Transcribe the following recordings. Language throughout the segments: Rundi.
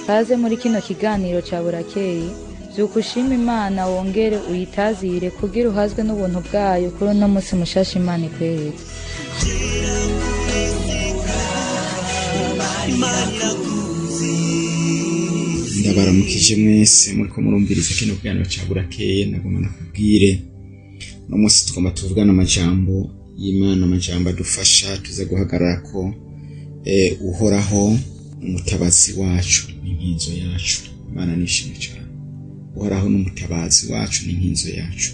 kaze muri kino kiganiro ca burakeye vyuko ushima Imana wongere uyitazire kugira uhazwe n'ubuntu bwayo kuri uno musi mushasha Imana ikweretse. Ndabaramukije mwese muriko murumviriza kino kiganiro ca burakeye. Nagomba nakubwire no musi tugomba tuvugana amajambo y'Imana, amajambo adufasha tuze guhagararako uhoraho umutabazi wacu n'inkinzo yacu. Imana nishimye cyane. Uhoraho n'umutabazi wacu n'inkinzo yacu.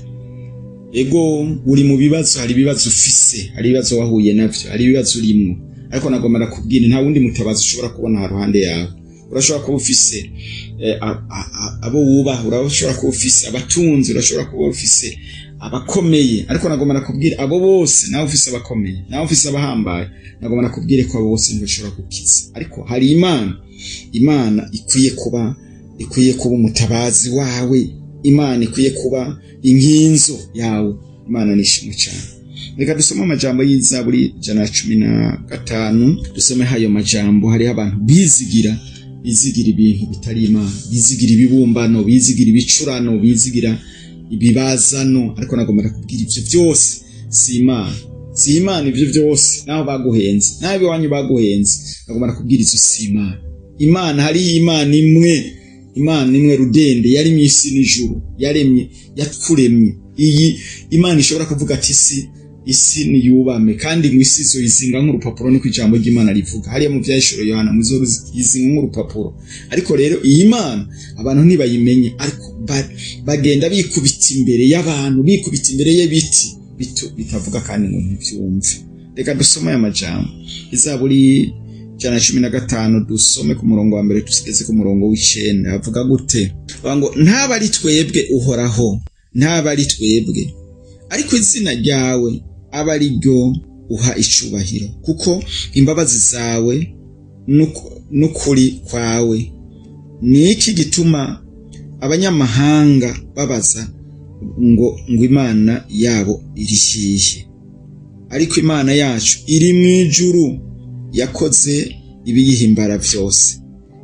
Ego uri mu bibazo, hari ibibazo ufise, hari ibibazo wahuye navyo, hari ibibazo urimo, ariko nagomba nakubwira nta wundi mutabazi ushobora kubona haruhande yawe. Urashobora kuba ufise abo wubaha, urashobora kuba ufise abatunzi, urashobora kuba ufise abakomeye, ariko nagomba nakubwira abo bose, nawe ufise abakomeye, nawe ufise abahambaye, nagomba nakubwire ko abo bose ntibashobora gukiza. Ariko hari Imana ikwiye kuba umutabazi wawe, Imana ikwiye kuba inkinzo yawe. Imana nishimwe cyane. Reka dusome amajambo y'Izaburi 115. Dusome hayo majambo. Hariho abantu bizigira ibintu bitari Imana, bizigira ibibumbano, bizigira ibicurano, bizigira ibibazano, ariko nagomba nakubwira ivyo byose si Imana ivyo byose. Naho baguhenze, naho iwanyu baguhenze, nagomba nakubwira izo si Imana. Hari Imana imwe rudende yaremye isi n'ijuru, yatkuremye. Iyi Imana ishobora kuvuga ati isi niyubame, kandi ngo isi izoyizinga nk'urupapuro, niko ijambo ry'Imana rivuga hariya mu vyahishuro Yohana, muzoyizinga nk'urupapuro. Ariko rero iyi Imana abantu ntibayimenye, ariko bagenda bikubita imbere y'abantu, bikubita imbere y'ibiti bitavuga kandi ngo ntivyumve. Reka dusome aya majambo. Izaburi 115 dusome ku murongo wa mbere tusigeze ku murongo w'9. Avuga gute? Ngo ntaba ari twebwe Uhoraho, ntaba ari twebwe, ariko izina ryawe aba ari ryo uha icubahiro, kuko imbabazi zawe n'ukuri kwawe. Ni iki gituma abanyamahanga babaza ngo Imana yabo iri hihe? Ariko Imana yacu iri mu ijuru, yakoze ibiyihimbara vyose.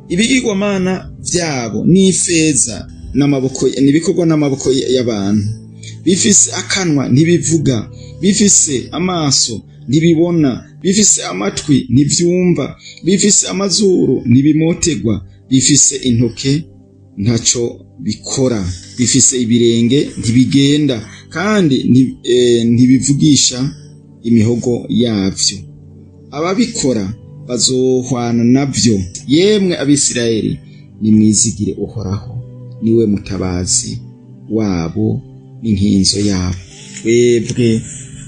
Ibigirwamana vyabo ni ifeza n'ibikorwa n'amaboko y'abantu. Bifise akanwa ntibivuga, bifise amaso ntibibona, bifise amatwi ntivyumva, bifise amazuru ntibimotegwa, bifise intoke ntaco bikora, bifise ibirenge ntibigenda, kandi ntibivugisha imihogo yavyo. Ababikora bazohwana navyo. Yemwe Abisirayeli, nimwizigire Uhoraho, niwe mutabazi wabo n'inkinzo yabo. Twebwe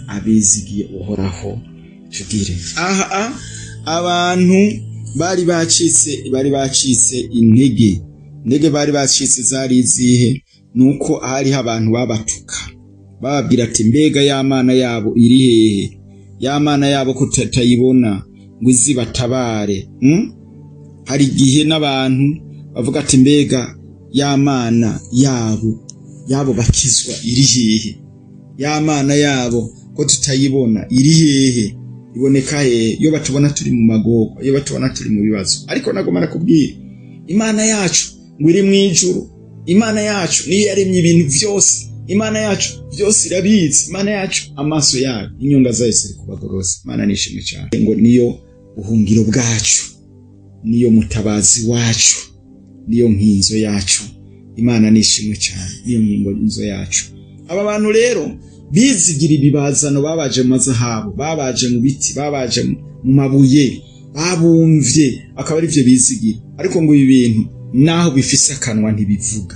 abizigiye Uhoraho tugire. Abantu bari bacitse intege bari bacitse zari izihe? Nuko hariho abantu babatuka, bababwira ati mbega ya Mana yabo iri hehe? Ya Mana yabo ko tutayibona ngo izibatabare. Hari igihe n'abantu bavuga ati mbega ya Mana yabo bakizwa iri hehe? Ya Mana yabo ko tutayibona iri hehe? Iboneka hehe? Iyo batubona turi mu magogo, iyo batubona turi mu bibazo. Ariko nagomba nakubwira Imana yacu ngo iri mu ijuru. Imana yacu niyo yaremye ibintu vyose. Imana yacu byose irabizi. Imana yacu amaso yayo inyonga zayo ziri kubagoroza. Imana nishimwe cyane. Ngo niyo buhungiro bwacu, niyo mutabazi wacu, niyo nkinzo yacu. Imana nishimwe cyane, niyo nkinzo yacu. Aba bantu rero bizigira ibibazano, babaje mu mazahabu, babaje mu biti, babaje mu mabuye, babumvye, akaba ari byo bizigira. Ariko ngo ibi bintu naho bifise akanwa ntibivuga.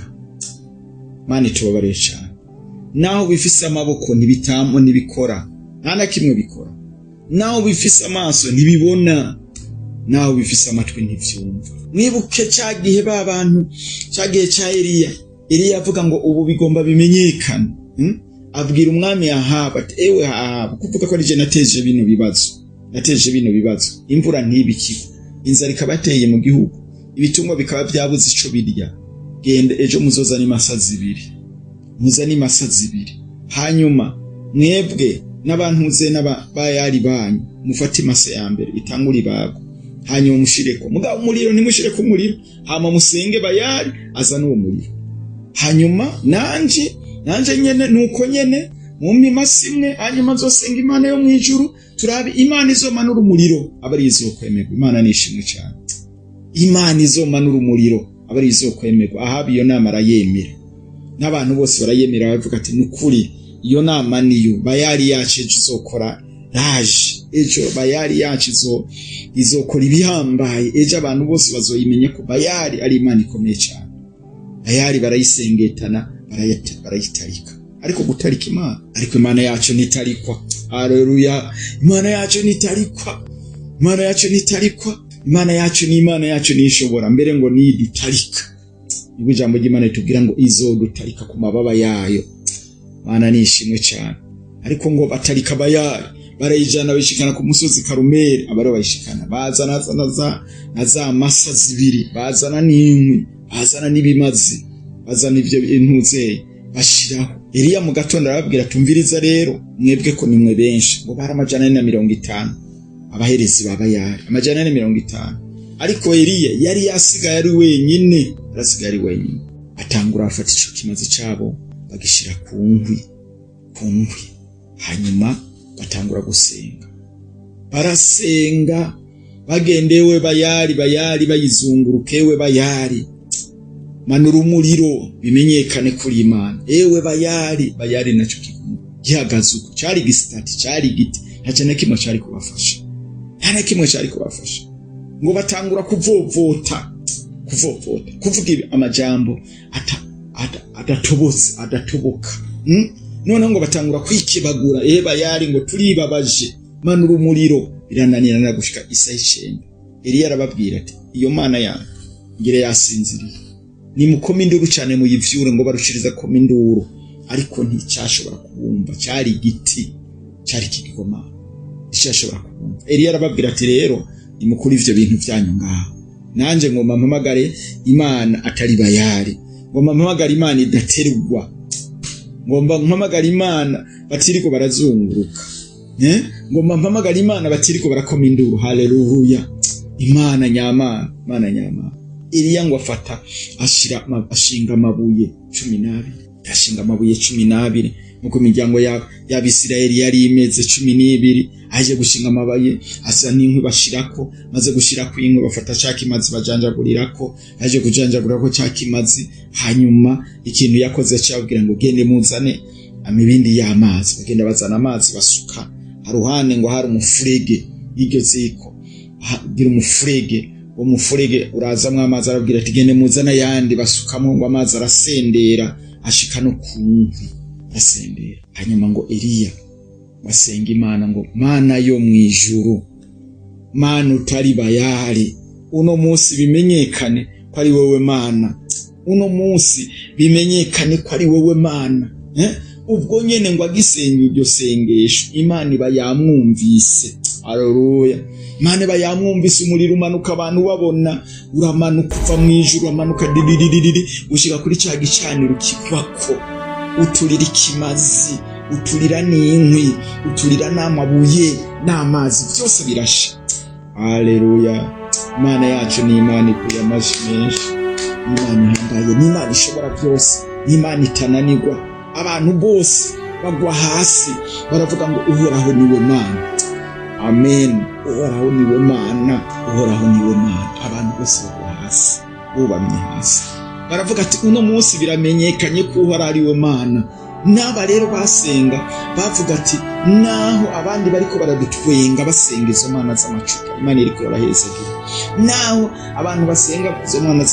Mani tubabare cyane. Naho bifise amaboko ntibitamo ntibikora, nta na kimwe bikora. Naho bifise amaso ntibibona, naho bifise amatwi ntivyumva. Mwibuke cyagihe babantu, cyagihe cya Eliya avuga ngo ubu bigomba bimenyekana. Abwira umwami Ahabu ati ewe Ahabu, kuvuga ko nije nateje bino bibazo, imvura ntibikiko, inzara ikabateye mu gihugu, ibitungwa bikaba byabuze ico birya. Genda ejo muzozana imasa zibiri, hanyuma mwebwe n'abantu ze n'abayari banyu mufate imasa ya mbere itangura ibago, hanyuma mushireko, mugabo umuriro ntimushireko umuriro, hama musenge Bayali azana uwo muriro. Hanyuma nanje nyene nuko nyene mumima simwe, hanyuma nzosenga Imana yo mwijuru, turabe Imana izomanura umuriro abari izokwemerwa. Imana nishimwe cyane. Imana izomanura umuriro abari izokwemerwa. Ahabi iyo nama arayemera, n'abantu bose barayemera, bavuga ati nukuri iyo nama niyo Bayali yacu izokora raje, ejo Bayali yacu izokora ibihambaye, ejo abantu bose bazoyimenye ko Bayali ari Imana ikomeye cyane. Bayali barayisengetana, barayitarika, ariko gutarika Imana, ariko Imana yacu nitarikwa. Haleluya. Imana yacu nitarikwa, Imana yacu nitarikwa, Imana yacu ni Imana yacu nishobora mbere ngo nidutarika. Nibwo ijambo ry'Imana ritubwira ngo izodutarika ku mababa yayo. Imana nishimwe cyane. Ariko ngo batarika Bayali, barayijana bishikana ku musozi Karumeli, abari bayishikana bazana na za masa zibiri, bazana n'inkwi, bazana n'ibimazi, bazana ivyo intuzeye bashiraho. Eliya mu gatondo arababwira tumviriza rero mwebwe ko nimwe benshi, ngo bari 450 abaherezi ba Bayali 450, ariko Eliya yari yasigaye ari wenyine, arasigaye ari wenyine. Atangura afata ico kimazi cabo bagishira ku nkwi, hanyuma batangura gusenga, barasenga bagendewe Bayali bayizungurukewe Bayali, manura umuriro bimenyekane kuri Imana. Ewe Bayali naco gihagaze uko, cyari gisitati, cyari giti, ntace na kimwe cyari kubafasha, nta na kimwe cyari kubafasha. Ngo batangura kuvovota, kuvuga amajambo adatoboka. None ngo batangura kwikebagura, Bayali ngo turibabaje, manura umuriro, birananirana gushika isaha 9. Eliya arababwira ati iyo Mana yanyu ngire yasinziriye, nimukome induru cyane muyivyure, ngo barushiriza koma induru, ariko nticyashobora kubumva, cyari igiti, cyari kigoma, nticyashobora kubumva. Eliya arababwira ati rero nimukuri ivyo bintu byanyu ngaho, nanje ngomba mpamagare Imana atari Bayali, ngomba mpamagare Imana idaterwa, ngomba mpamagara Imana batiriko barazunguruka, ngomba mpamagara Imana batiriko barakoma induru. Haleluya. Imana nyamana, Imana nyamana. Eliya ngo afata ashinga amabuye 12, ashinga amabuye 12 nuko imiryango y'Abisirayeli yari imeze 12, aje gushinga amabuye asa n'inkwi bashirako, maze gushirako inkwi bafata cakimazi bajanjagurirako, aje kujanjagurako cakimazi. Hanyuma ikintu yakoze cyabwira ngo gende muzane amibindi y'amazi, bagenda bazana amazi basuka haruhane, ngo hari umufurege y'iryo ziko, gira umufurege, uwo mufurege urazamwe amazi, arabwira ati gende muzana yandi basukamo, ngo amazi arasendera ashika no ku nkwi, arasendera. Hanyuma ngo Eliya basenga Imana ngo Mana yo mwijuru, Mana utari Bayali, uno munsi bimenyekane ko ari wewe Mana, uno munsi bimenyekane ko ari wewe Mana. Ubwo nyene ngo agisenga iryo sengesho, Imana iba yamwumvise. Haleluya. Imana iba yamwumvise, umuriro umanuka, abantu babona uramanuka uva mwijuru, amanuka didididiridi ushika kuri cya gicaniro kigwako, uturira ikimazi, uturira n'inkwi, uturira n'amabuye n'amazi, byose birasha. Haleluya. Imana yacu ni Imana ikuye amaji menshi, Imana ihambaye, ni Imana ishobora byose, ni Imana itananirwa. Abantu bose bagwa hasi baravuga ngo uhoraho niwe Mana. Amen. Uhoraho niwe Mana, uhoraho niwe Mana. Abantu bose bagwa hasi, bubamye hasi, baravuga ati uno munsi biramenyekanye ko uhoraho ari we Mana. N'aba rero basenga bavuga ati naho abandi bariko baradutwenga basenga izo mana z'amacupa, Imana iriko irabahezagira. Naho abantu basenga izo mana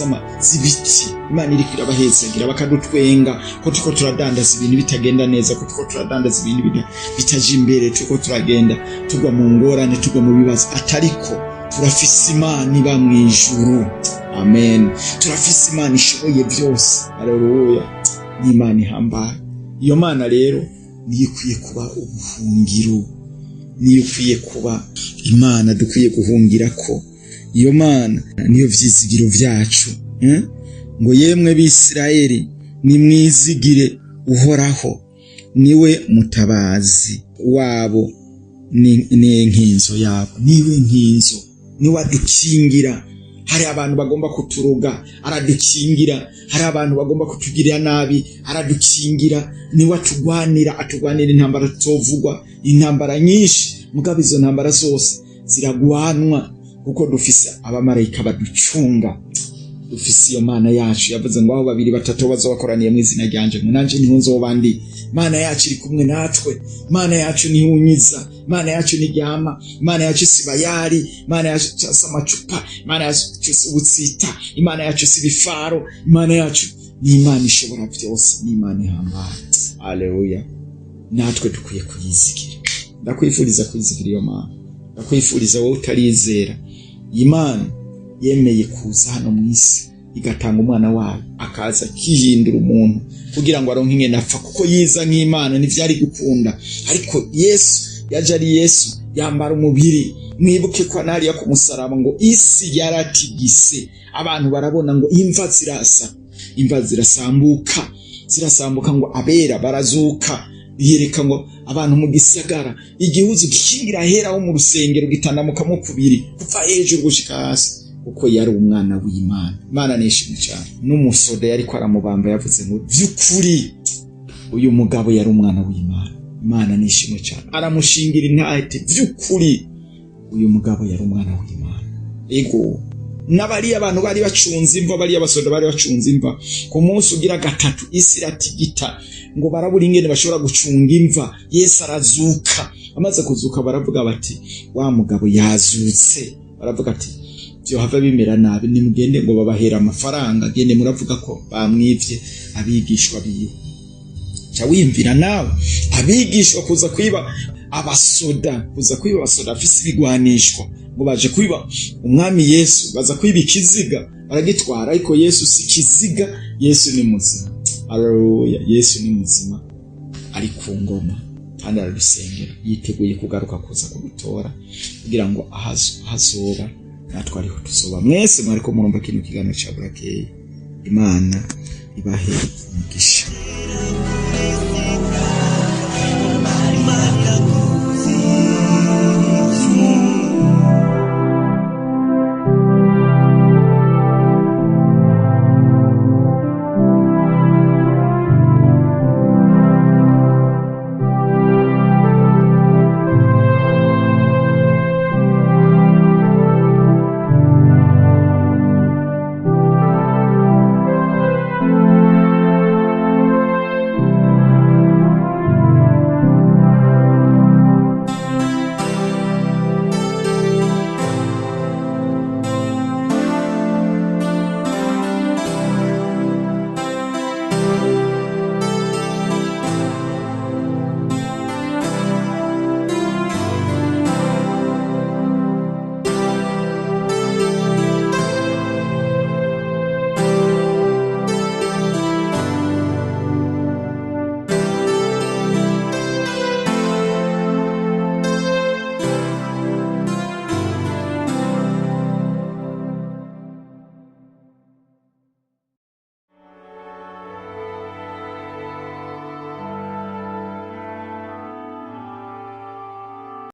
z'ibiti, Imana iriko irabahezagira, bakadutwenga ko tuko turadandaza ibintu bitagenda neza, ko tuko turadandaza ibintu bitaje imbere, tuko turagenda tugwa mu ngorane, tugwa mu bibazo. Atariko turafise Imana iba mwijuru. Amen. Turafise Imana ishoboye byose. Haleluya. Ni Imana ihambaye. Iyo Mana rero niyo ikwiye kuba ubuhungiro, niyo ikwiye kuba Imana dukwiye guhungira ko. Iyo Mana niyo vyizigiro vyacu. Ngo yemwe b'Isirayeli nimwizigire uhoraho, niwe mutabazi wabo, ni nkinzo yabo, niwe nkinzo niwe adukingira. Hari abantu bagomba kuturuga, aradukingira. Hari abantu bagomba kutugirira nabi, aradukingira. Niwe atugwanira intambara tutovugwa, intambara nyinshi. Mugabo izo ntambara zose ziragwanwa kuko dufise abamarayika baducunga. Dufise iyo Mana yacu yavuze ngo aho 2 3 bazobakoraniye mu izina ryanje ngo nanje niho nzobandi. Mana yacu iri kumwe natwe. Mana yacu ni unyiza. Mana yacu ni ryama. Mana yacu sibayari. Mana yacu samacupa. Mana yacu ubutsita. Imana yacu sibifaro. Imana yacu ni Imana ishobora byose, ni Imana ihambaye. Haleluya. Natwe dukwiye kuyizigira. Ndakwifuriza kuyizigira iyo Mana. Ndakwifuriza wowe utarizera. Imana yemeye kuza hano mu isi igatanga umwana wayo akaza kihindura umuntu kugira ngo aronke ingene apfa, kuko yiza nk'Imana n'ivyari gukunda. Ariko Yesu yaje ari Yesu yambara umubiri. Mwibuke ko nariya ku musaraba ngo isi yaratigise, abantu barabona ngo imva zirasambuka ngo abera barazuka. Yereka ngo abantu mu gisagara igihuzu gikingira hera ho mu rusengero gitandamukamo kubiri kuva hejuru gushika hasi, kuko yari umwana w'Imana. Imana nishimye cyane. N'umusoda yari ko aramubamba yavuze ngo vy'ukuri uyu mugabo yari umwana w'Imana. Imana nishimye cyane. Aramushingira intahete vy'ukuri uyu mugabo yari umwana w'Imana. Ego nabari abantu bari bacunze imva, bari abasoda bari bacunze imva. Ku munsi ugira gatatu isi iratigita ngo barabura ingene bashobora gucunga imva. Yesu arazuka. Amaze kuzuka baravuga bati wa mugabo yazutse. Baravuga ati byo have bimera nabi, nimugende ngo babahera amafaranga, gende muravuga ko bamwivye abigishwa biwe. Cha wimvira nawe abigishwa kuza kwiba abasoda afise ibigwanishwa ngo baje kwiba umwami Yesu, baza kwiba ikiziga baragitwara. Ariko Yesu si kiziga, Yesu ni muzima. Haleluya. Yesu ni muzima, ari ku ngoma kandi arabisengera, yiteguye kugaruka kuza kugutora kugira ngo ahazoba natwe ariho tuzoba. Mwese mwariko murumva kino kiganiro cya Burakeye. Imana ibahe umugisha.